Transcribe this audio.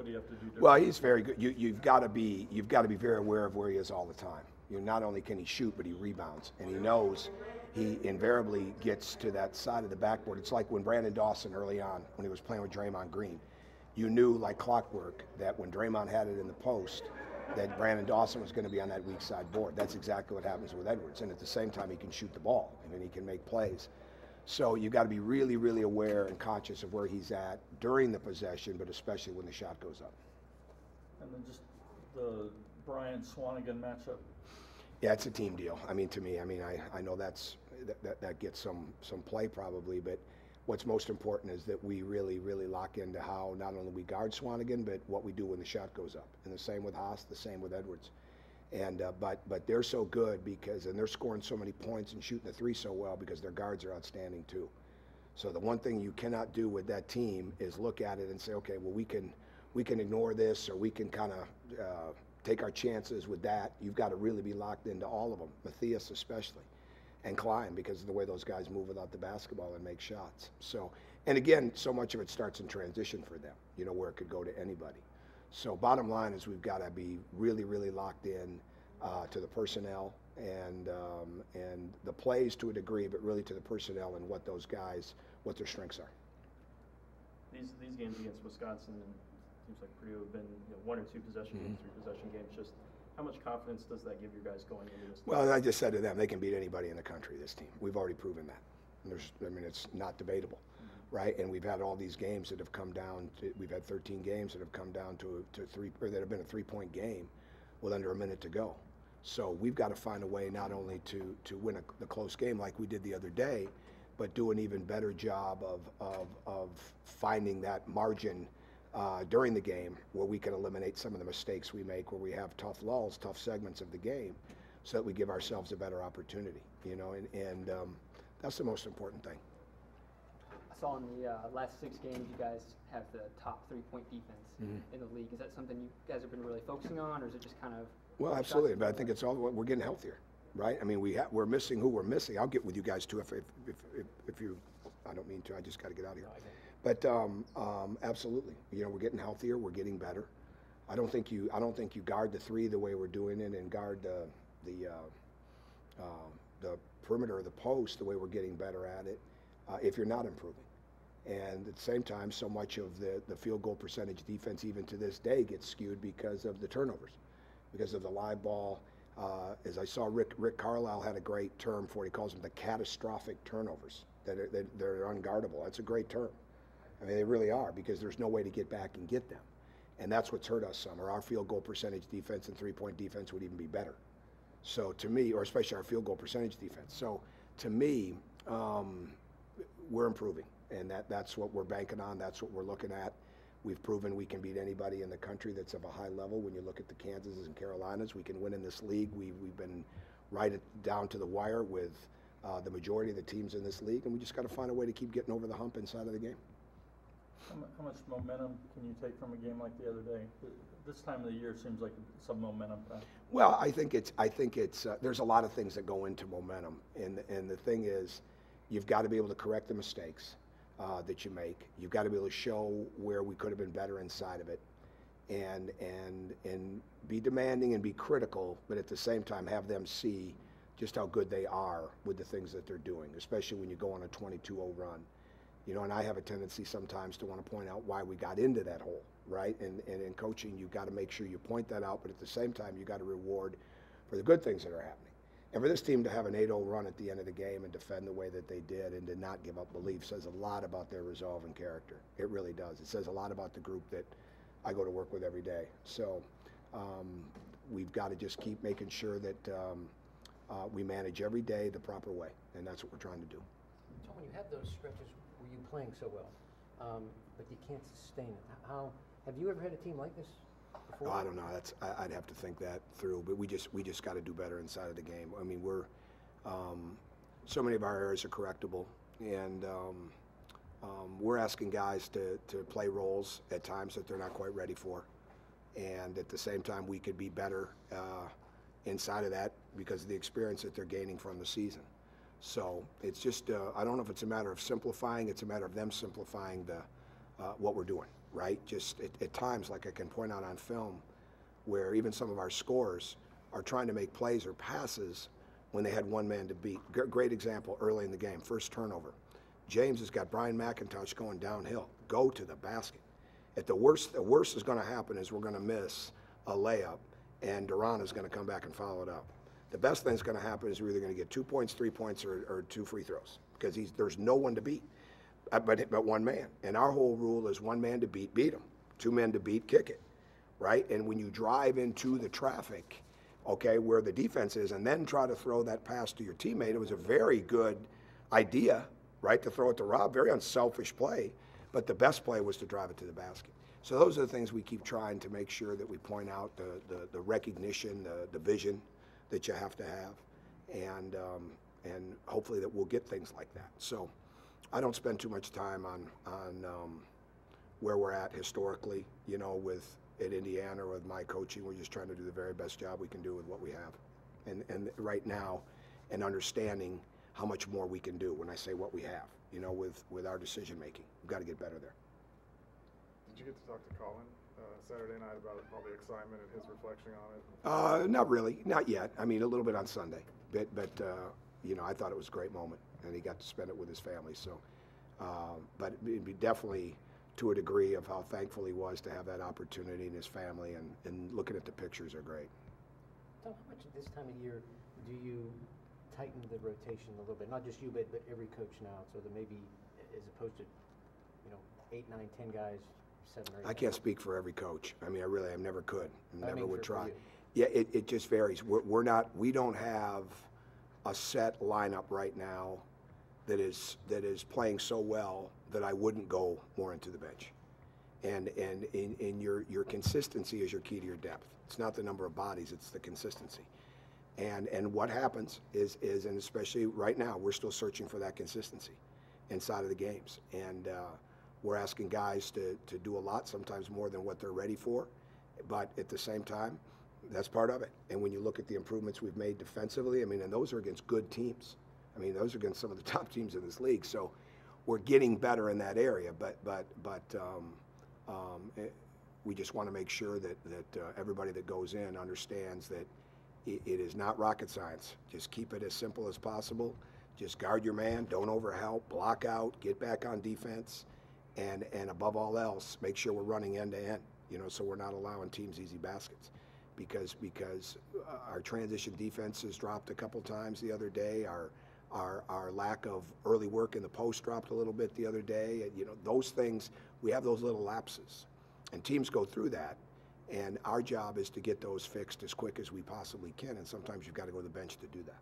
do you have to do differently? Well, he's very good. You've got to be very aware of where he is all the time. Not only can he shoot, but he rebounds, and he knows he invariably gets to that side of the backboard. It's like when Brandon Dawson early on, when he was playing with Draymond Green, you knew like clockwork that when Draymond had it in the post, that Brandon Dawson was going to be on that weak side board. That's exactly what happens with Edwards, and at the same time, he can shoot the ball, and he can make plays. So you got to be really, really aware and conscious of where he's at during the possession, but especially when the shot goes up. And then just the Bryant-Swanigan matchup. Yeah, it's a team deal. I mean, to me, I know that gets some play probably, but what's most important is that we really, really lock into how not only we guard Swanigan, but what we do when the shot goes up. And the same with Haas, the same with Edwards. And but they're so good and they're scoring so many points and shooting the three so well because their guards are outstanding too. So the one thing you cannot do with that team is look at it and say, okay, well we can ignore this, or we can kind of take our chances with that. You've got to really be locked into all of them, Matthias especially, and Klein, because of the way those guys move without the basketball and make shots. So, and again, so much of it starts in transition for them, where it could go to anybody. So bottom line is we've got to be really, really locked in to the personnel and the plays to a degree, but really to the personnel and what those guys, what their strengths are. These games against Wisconsin and teams like Purdue have been 1 or 2 possession games, 3 possession games. Just how much confidence does that give you guys going into this? Well, I just said to them, they can beat anybody in the country, this team. We've already proven that. It's not debatable. Right, and we've had all these games that have come down to, we've had 13 games that have come down to three, or that have been a 3-point game with under a minute to go. So we've got to find a way not only to win the close game like we did the other day, but do an even better job of finding that margin during the game where we can eliminate some of the mistakes we make, where we have tough lulls, tough segments of the game, so that we give ourselves a better opportunity, and that's the most important thing. I saw in the last 6 games you guys have the top 3-point defense in the league. Is that something you guys have been really focusing on, or is it just kind of? Well, absolutely, but I think it's all we're getting healthier, right? I mean, we're missing who we're missing. I'll get with you guys too if you. I don't mean to. I just got to get out of here. But absolutely, we're getting healthier. We're getting better. I don't think you guard the 3 the way we're doing it, and guard the perimeter of the post the way we're getting better at it. If you're not improving. And at the same time, so much of the field goal percentage defense, even to this day, gets skewed because of the turnovers, because of the live ball. As I saw, Rick Carlisle had a great term for it. He calls them the catastrophic turnovers, that they're unguardable. That's a great term. I mean, they really are, because there's no way to get back and get them. And that's what's hurt us some, or our field goal percentage defense and 3-point defense would even be better. So to me, or especially our field goal percentage defense. So to me, we're improving, and that's what we're banking on. That's what we're looking at. We've proven we can beat anybody in the country that's of a high level. When you look at the Kansases and Carolinas, we can win in this league. We've been right down to the wire with the majority of the teams in this league, and we just got to find a way to keep getting over the hump inside of the game. How much momentum can you take from a game like the other day? This time of the year seems like some momentum. Well, I think it's there's a lot of things that go into momentum, and the thing is, you've got to be able to correct the mistakes that you make. You've got to be able to show where we could have been better inside of it, and be demanding and be critical, but at the same time have them see just how good they are with the things that they're doing, especially when you go on a 22-0 run. And I have a tendency sometimes to want to point out why we got into that hole, right? And in coaching, you've got to make sure you point that out, but at the same time, you got to reward for the good things that are happening. And for this team to have an 8-0 run at the end of the game and defend the way that they did and to not give up belief says a lot about their resolve and character. It really does. It says a lot about the group that I go to work with every day. So we've got to just keep making sure that we manage every day the proper way, and that's what we're trying to do. So when you have those stretches where you're playing so well, but you can't sustain it, how have you ever had a team like this? Oh, I don't know. I'd have to think that through. But we just got to do better inside of the game. I mean, we're so many of our errors are correctable, and we're asking guys to play roles at times that they're not quite ready for, and at the same time, we could be better inside of that because of the experience that they're gaining from the season. So it's just I don't know if it's a matter of simplifying. It's a matter of them simplifying what we're doing. right? Just at times, like I can point out on film, where even some of our scorers are trying to make plays or passes when they had one man to beat. Great example early in the game, first turnover. James has got Brian McIntosh going downhill. Go to the basket. At the worst is going to happen is we're going to miss a layup, and Duran is going to come back and follow it up. The best thing that's going to happen is we're either going to get 2 points, 3 points, or 2 free throws, because there's no one to beat but one man. And our whole rule is one man to beat him. 2 men to beat, kick it, right? And when you drive into the traffic, okay, where the defense is, and then try to throw that pass to your teammate, it was a very good idea, right, to throw it to Rob, very unselfish play, but the best play was to drive it to the basket. So those are the things we keep trying to make sure that we point out, the recognition, the vision that you have to have, and hopefully that we'll get things like that. So I don't spend too much time on where we're at historically, you know, at Indiana or with my coaching. We're just trying to do the very best job we can do with what we have. And right now, and understanding how much more we can do when I say what we have, you know, with our decision making. We've got to get better there. Did you get to talk to Colin Saturday night about all the excitement and his reflection on it? Not really, not yet. I mean, a little bit on Sunday, but you know, I thought it was a great moment, and he got to spend it with his family. So, but it'd be definitely to a degree of how thankful he was to have that opportunity, and his family, and looking at the pictures are great. Tom, how much at this time of year do you tighten the rotation a little bit? Not just you, but every coach now, so that maybe as opposed to, you know, 8, 9, 10 guys, 7 or 8. I can't speak for every coach. I mean, I never could, never would try. You. Yeah, it just varies. We don't have a set lineup right now that is playing so well that I wouldn't go more into the bench. And in your consistency is your key to your depth. It's not the number of bodies, it's the consistency. And what happens is, and especially right now, we're still searching for that consistency inside of the games. And we're asking guys to do a lot, sometimes more than what they're ready for. But at the same time, that's part of it. And when you look at the improvements we've made defensively, I mean, and those are against good teams. I mean, those are against some of the top teams in this league. So we're getting better in that area. But we just want to make sure that everybody that goes in understands that it is not rocket science. Just keep it as simple as possible. Just guard your man, don't overhelp, block out, get back on defense, and above all else, make sure we're running end to end, you know, so we're not allowing teams easy baskets. Because our transition defense has dropped a couple times the other day. Our lack of early work in the post dropped a little bit the other day. And, you know, those things, we have those little lapses. And teams go through that. And our job is to get those fixed as quick as we possibly can. And sometimes you've got to go to the bench to do that.